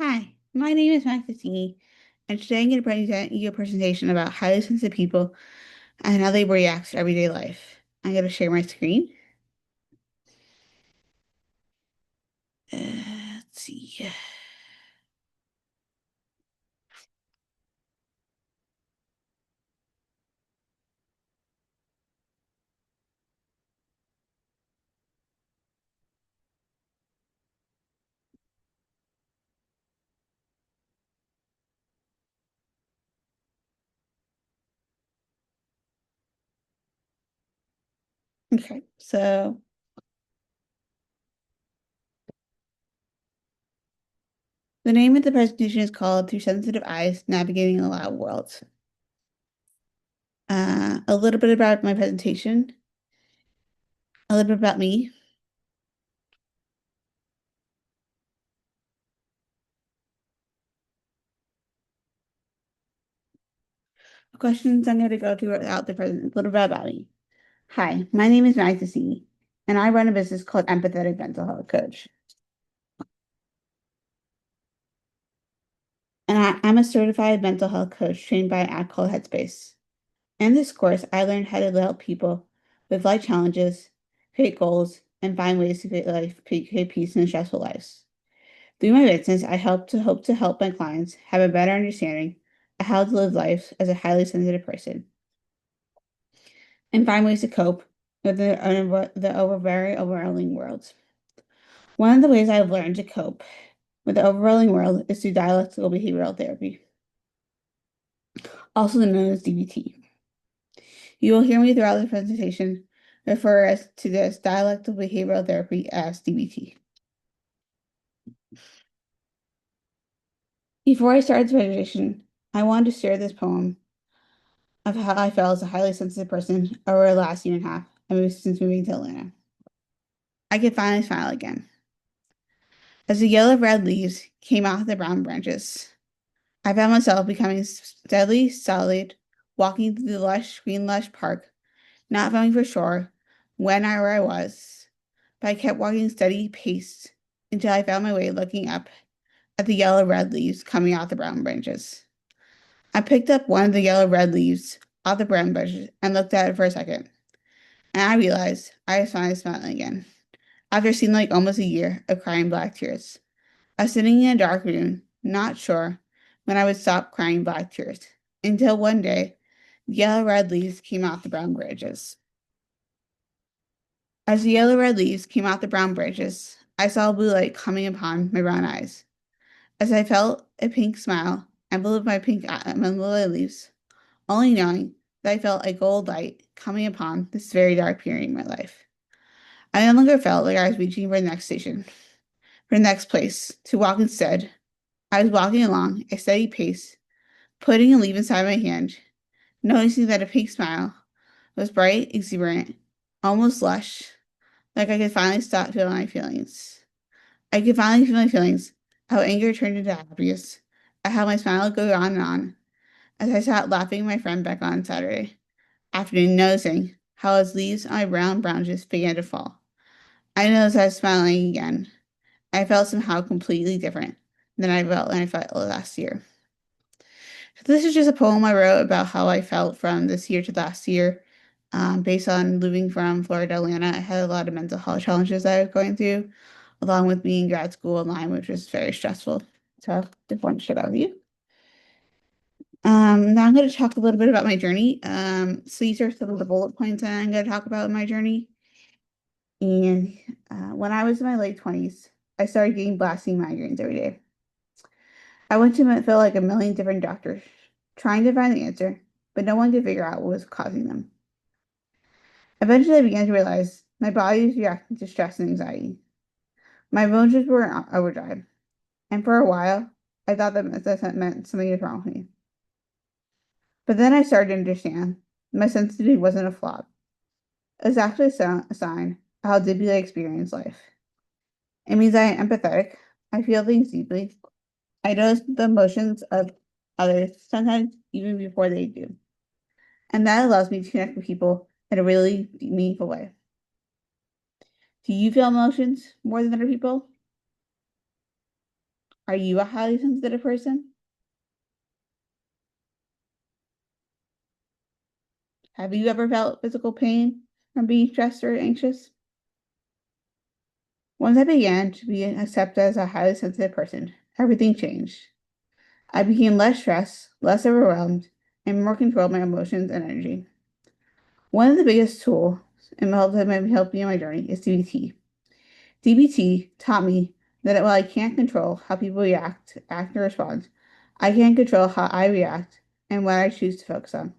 Hi, my name is Maxine, and today I'm going to present you a presentation about highly sensitive people and how they react to everyday life. I'm going to share my screen. Let's see. Okay, so the name of the presentation is called Through Sensitive Eyes, Navigating a Loud World. A little bit about my presentation, a little bit about me. Questions I'm going to go throughout the presentation, a little bit about me. Hi, my name is Maxine, and I run a business called Empathetic Mental Health Coach. And I'm a certified mental health coach trained by an app called Headspace. In this course, I learned how to help people with life challenges, create goals, and find ways to create peace in stressful lives. Through my business, I hope to help my clients have a better understanding of how to live life as a highly sensitive person and find ways to cope with the very overwhelming world. One of the ways I've learned to cope with the overwhelming world is through dialectical behavioral therapy, also known as DBT. You will hear me throughout the presentation refer to this dialectical behavioral therapy as DBT. Before I start the presentation, I wanted to share this poem of how I felt as a highly sensitive person over the last year and a half since moving to Atlanta. I could finally smile again. As the yellow red leaves came off the brown branches, I found myself becoming steadily solid, walking through the lush park, not knowing for sure where I was, but I kept walking steady pace until I found my way looking up at the yellow red leaves coming off the brown branches. I picked up one of the yellow red leaves off the brown branches and looked at it for a second, and I realized I was finally smiling again. After seeing like almost a year of crying black tears, I was sitting in a dark room, not sure when I would stop crying black tears, until one day the yellow red leaves came off the brown branches. As the yellow red leaves came off the brown branches, I saw a blue light coming upon my brown eyes. As I felt a pink smile envelop my lily leaves, only knowing that I felt a gold light coming upon this very dark period in my life. I no longer felt like I was reaching for the next station, for the next place to walk instead. I was walking along a steady pace, putting a leaf inside my hand, noticing that a pink smile was bright, exuberant, almost lush, like I could finally stop feeling my feelings. I could finally feel my feelings, how anger turned into happiness, and how my smile would go on and on, as I sat laughing with my friend Becca on Saturday afternoon, noticing how his leaves on my brown branches began to fall. I noticed I was smiling again. I felt somehow completely different than I felt last year. This is just a poem I wrote about how I felt from this year to last year. Based on moving from Florida to Atlanta, I had a lot of mental health challenges that I was going through, along with being in grad school online, which was very stressful. So I just wanted to share that with you. Now I'm going to talk a little bit about my journey. So these are some of the bullet points that I'm going to talk about in my journey. And when I was in my late 20s, I started getting blasting migraines every day. I went to feel like a million different doctors trying to find the answer, but no one could figure out what was causing them. Eventually, I began to realize my body was reacting to stress and anxiety. My emotions were in overdrive, and for a while, I thought that meant something was wrong with me. But then I started to understand my sensitivity wasn't a flaw. It was actually a sign of how deeply I experience life. It means I am empathetic. I feel things deeply. I notice the emotions of others, sometimes even before they do. And that allows me to connect with people in a really meaningful way. Do you feel emotions more than other people? Are you a highly sensitive person? Have you ever felt physical pain from being stressed or anxious? Once I began to be accepted as a highly sensitive person, everything changed. I became less stressed, less overwhelmed, and more control of my emotions and energy. One of the biggest tools and help that might help me on my journey is DBT. DBT taught me that while I can't control how people react, act, or respond, I can control how I react and what I choose to focus on.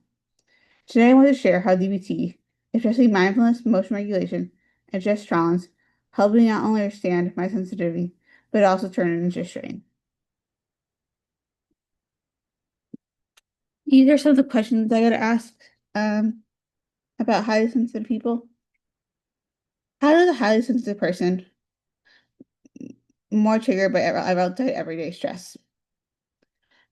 Today, I want to share how DBT, especially mindfulness, emotion regulation, and just trance, helped me not only understand my sensitivity, but also turn it into strain. These are some of the questions I got to ask about highly sensitive people. How does a highly sensitive person more triggered by outside everyday stress?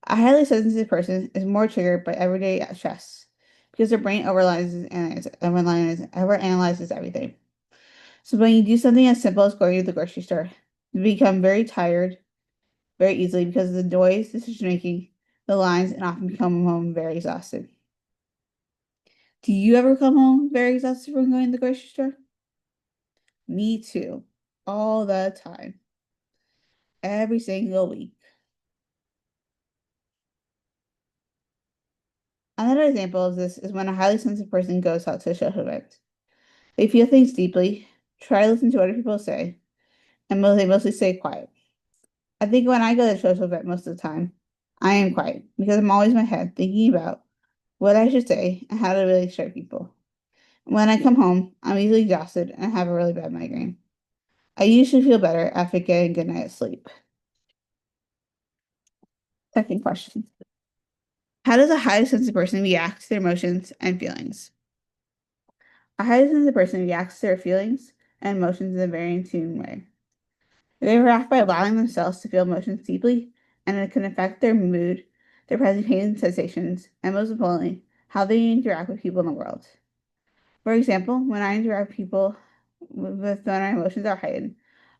A highly sensitive person is more triggered by everyday stress because their brain overanalyzes everything. So when you do something as simple as going to the grocery store, you become very tired very easily because of the noise, decision making, the lines, and often come home very exhausted. Do you ever come home very exhausted from going to the grocery store? Me too. All the time. Every single week. Another example of this is when a highly sensitive person goes out to a social event. They feel things deeply, try to listen to what other people say, and they mostly stay quiet. I think when I go to a social event most of the time, I am quiet because I'm always in my head thinking about what I should say and how to really show people. When I come home, I'm easily exhausted and have a really bad migraine. I usually feel better after getting a good night's sleep. Second question. How does a highly sensitive person react to their emotions and feelings? A highly sensitive person reacts to their feelings and emotions in a very in tune way. They react by allowing themselves to feel emotions deeply, and it can affect their mood, their present pain and sensations, and most importantly, how they interact with people in the world. For example, when I interact with people with when my emotions are heightened,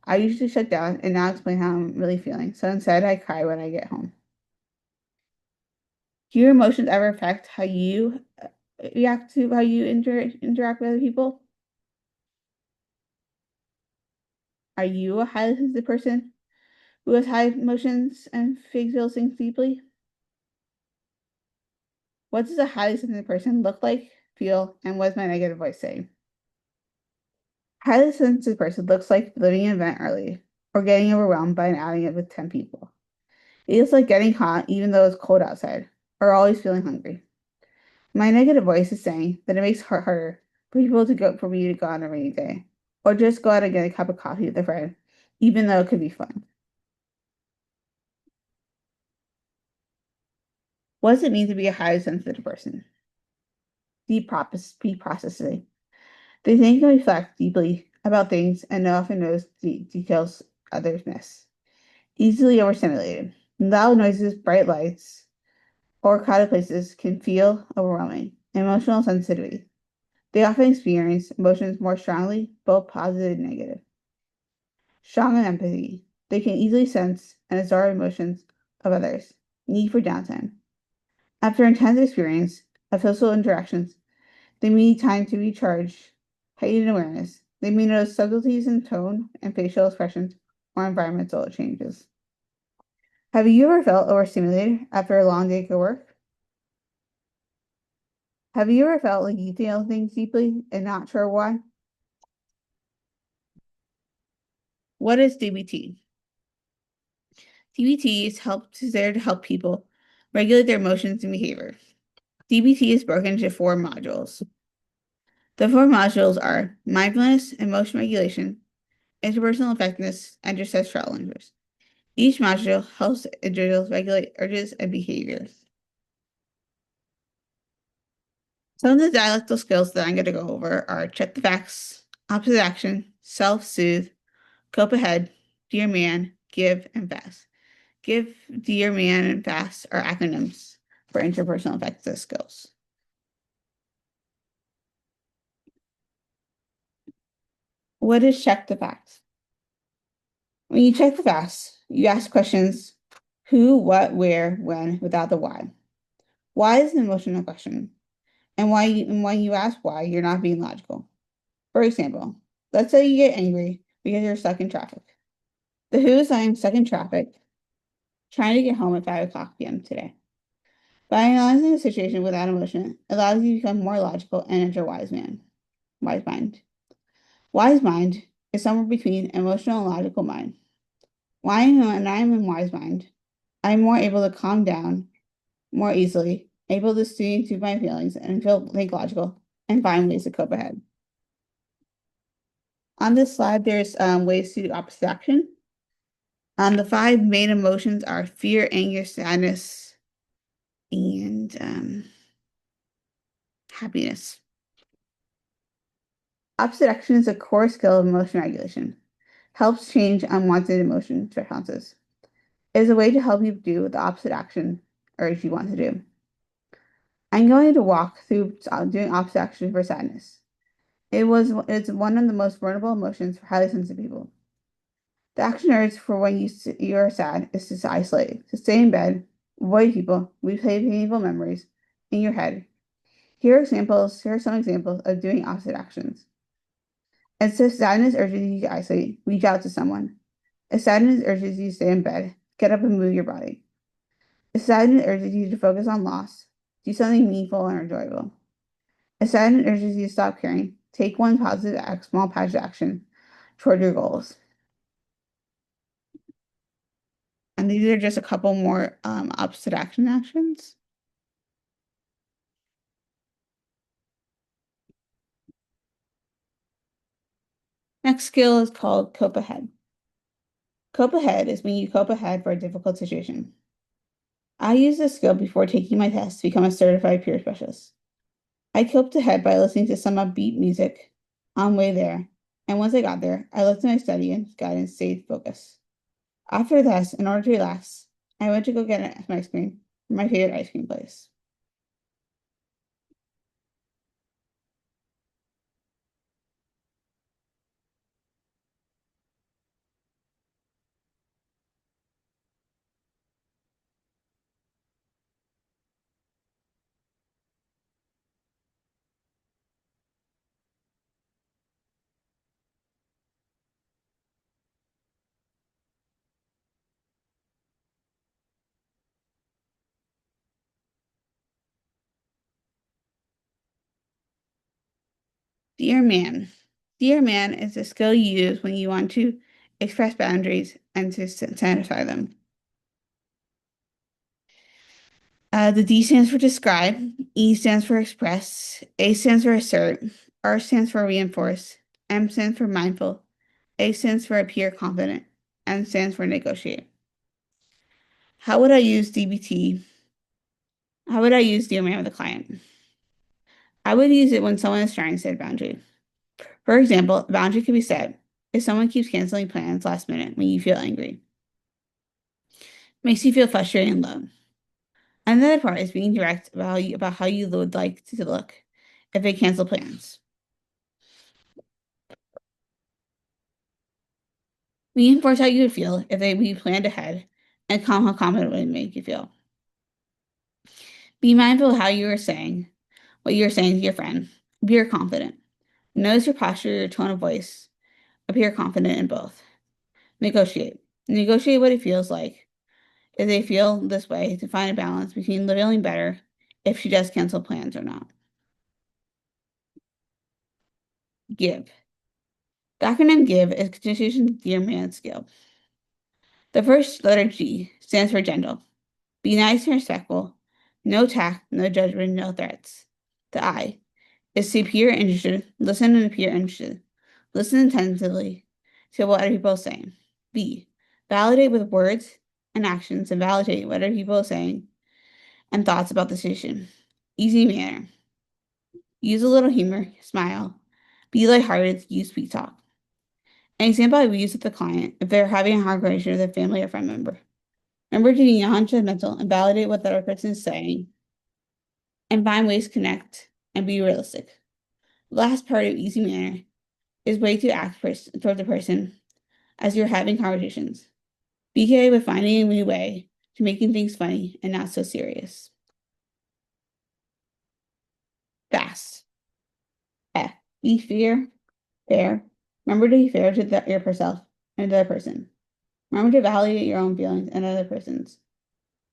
I usually shut down and not explain how I'm really feeling. So instead, I cry when I get home. Do your emotions ever affect how you react to how you interact with other people? Are you a highly sensitive person who has high emotions and feels things deeply? What does a highly sensitive person look like, feel, and what is my negative voice saying? Highly sensitive person looks like leaving an event early or getting overwhelmed by an outing with 10 people. It is like getting hot even though it's cold outside, or always feeling hungry. My negative voice is saying that it makes it harder for me to go on a rainy day, or just go out and get a cup of coffee with a friend, even though it could be fun. What does it mean to be a highly sensitive person? Deep processing. They think and reflect deeply about things and often knows the details others miss. Easily overstimulated. Loud noises, bright lights, or crowded places can feel overwhelming. Emotional sensitivity. They often experience emotions more strongly, both positive and negative. Strong in empathy. They can easily sense and absorb emotions of others. Need for downtime. After intense experience of social interactions, they may need time to recharge. Heightened awareness. They may notice subtleties in tone and facial expressions or environmental changes. Have you ever felt overstimulated after a long day of work? Have you ever felt like you feel things deeply and not sure why? What is DBT? DBT is there to help people regulate their emotions and behavior. DBT is broken into four modules. The four modules are mindfulness, emotion regulation, interpersonal effectiveness, and distress challenges. Each module helps individuals regulate urges and behaviors. Some of the dialectal skills that I'm going to go over are check the facts, opposite action, self-soothe, cope ahead, dear man, give, and fast. Give, dear man, and fast are acronyms for interpersonal effectiveness skills. What is check the facts? When you check the facts, you ask questions who, what, where, when, without the why. Why is an emotional question, and when you ask why, you're not being logical. For example, let's say you get angry because you're stuck in traffic. The who is I am stuck in traffic, trying to get home at 5 o'clock p.m. today. By analyzing the situation without emotion, it allows you to become more logical and enter wise mind. Wise mind is somewhere between emotional and logical mind. When I am in wise mind, I'm more able to calm down more easily, able to see through my feelings and think logical and find ways to cope ahead. On this slide, there's ways to do opposite action. The five main emotions are fear, anger, sadness, and happiness. Opposite action is a core skill of emotion regulation. Helps change unwanted emotion responses. It is a way to help you do the opposite action urge you want to do. I'm going to walk through doing opposite action for sadness. It's one of the most vulnerable emotions for highly sensitive people. The action urge for when you are sad is to isolate, to stay in bed, avoid people, replay painful memories in your head. Here are some examples of doing opposite actions. If sadness urges you to isolate, reach out to someone. If sadness urges you to stay in bed, get up and move your body. If sadness urges you to focus on loss, do something meaningful and enjoyable. If sadness urges you to stop caring, take one small positive action toward your goals. And these are just a couple more opposite actions. Next skill is called cope ahead. Cope ahead is when you cope ahead for a difficult situation. I used this skill before taking my test to become a certified peer specialist. I coped ahead by listening to some upbeat music on way there, and once I got there, I looked at my study and guide and stayed focused. After the test, in order to relax, I went to go get an ice cream from my favorite ice cream place. Dear man. Dear man is a skill you use when you want to express boundaries and to satisfy them. The D stands for describe, E stands for express, A stands for assert, R stands for reinforce, M stands for mindful, A stands for appear confident, N stands for negotiate. How would I use DBT? How would I use Dear Man with a client? I would use it when someone is trying to set a boundary. For example, a boundary could be set if someone keeps canceling plans last minute when you feel angry. Makes you feel frustrated and low. Another part is being direct about how you would like to look if they cancel plans. Reinforce how you would feel if we planned ahead and calm how confident it would make you feel. Be mindful of what you are saying to your friend. Appear confident. Notice your posture, your tone of voice. Appear confident in both. Negotiate. Negotiate what it feels like if they feel this way to find a balance between feeling better if she does cancel plans or not. Give. The acronym GIVE is continuation Dear Man skill. The first letter G stands for gentle. Be nice and respectful. No tact, no judgment, no threats. The I is to appear interested. Listen and appear interested. Listen attentively to what other people are saying. B. Validate with words and actions and validate what other people are saying and thoughts about the situation. Easy manner. Use a little humor, smile. Be lighthearted, use sweet talk. An example I would use with the client if they're having a hard conversation with a family or friend member. Remember to be non-judgmental and validate what the other person is saying and find ways to connect and be realistic. The last part of easy manner is way to act towards the person as you're having conversations. Be okay with finding a new way to making things funny and not so serious. Fast. F. Be fair. Remember to be fair to yourself and the other person. Remember to validate your own feelings and other person's.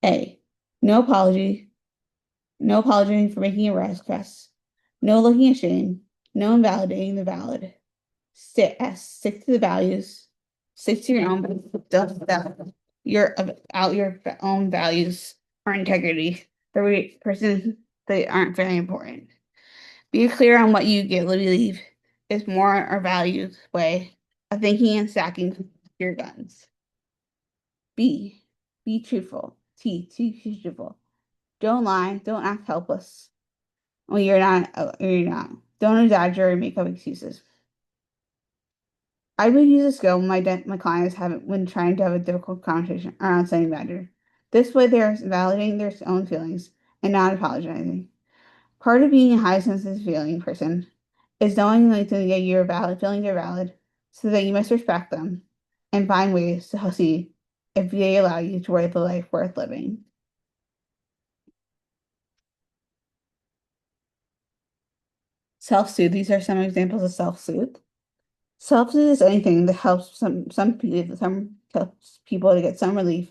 A. No apology. No apologizing for making a request. No looking ashamed. No invalidating the valid. Stick to the values. Stick to your own stuff that your own values or integrity. The person that aren't very important. Be clear on what you get believe is more our values way of thinking and stacking your guns. B. Be truthful. Be truthful. Don't lie. Don't act helpless when you're not. You're not. Don't exaggerate or make up excuses. I would use a skill when my clients have when trying to have a difficult conversation around setting boundaries. This way, they're validating their own feelings and not apologizing. Part of being a high sensitive feeling person is knowing like that your valid feelings are valid, so that you must respect them and find ways to see if they allow you to live a life worth living. Self-soothe. These are some examples of self-soothe. Self-soothe is anything that helps some helps people to get some relief.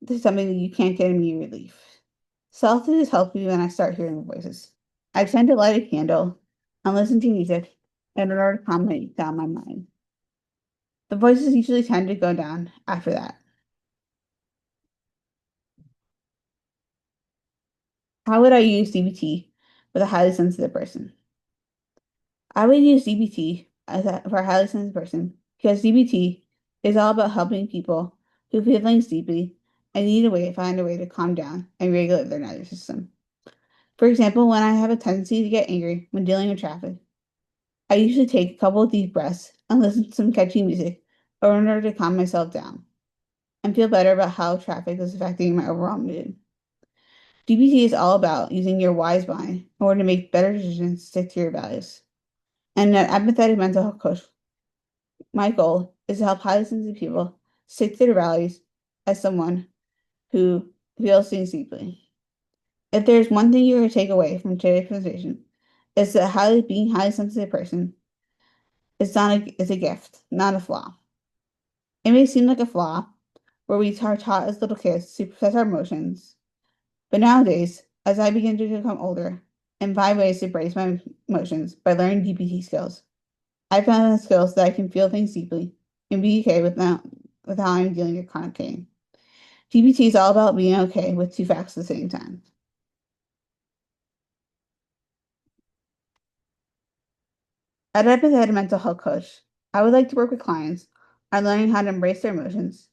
This is something that you can't get immediate relief. Self-soothe helps me when I start hearing voices. I tend to light a candle and listen to music in order to calm down my mind. The voices usually tend to go down after that. How would I use DBT with a highly sensitive person? I would use DBT for a highly sensitive person because DBT is all about helping people who feel things deeply and need find a way to calm down and regulate their nervous system. For example, when I have a tendency to get angry when dealing with traffic, I usually take a couple of deep breaths and listen to some catchy music in order to calm myself down and feel better about how traffic is affecting my overall mood. DBT is all about using your wise mind in order to make better decisions, stick to your values. And an empathetic mental health coach, my goal is to help highly sensitive people stick to their values as someone who feels things deeply. If there's one thing you're going to take away from today's conversation, it's that being a highly sensitive person is a gift, not a flaw. It may seem like a flaw where we are taught as little kids to process our emotions, but nowadays, as I begin to become older and find ways to brace my emotions by learning DBT skills, I found the skills that I can feel things deeply and be okay with how I'm dealing with chronic pain. DBT is all about being okay with two facts at the same time. At Empathetic Mental Health Coach, I would like to work with clients on learning how to embrace their emotions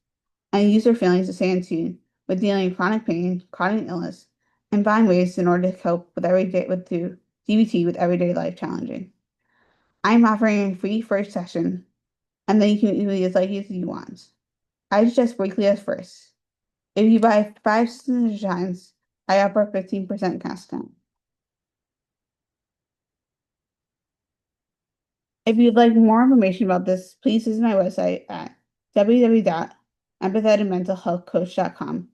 and use their feelings to stay in tune with dealing with chronic pain, chronic illness, and find ways in order to cope with DBT with everyday life challenging. I'm offering a free first session, and then you can be as lucky as you want. I suggest weekly as first. If you buy 5 times, I offer 15% discount. If you'd like more information about this, please visit my website at www.empatheticmentalhealthcoach.com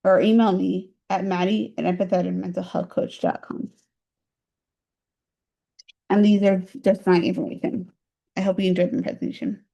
or email me at maddie@empatheticmentalhealthcoach.com. And these are just my information. I hope you enjoyed my presentation.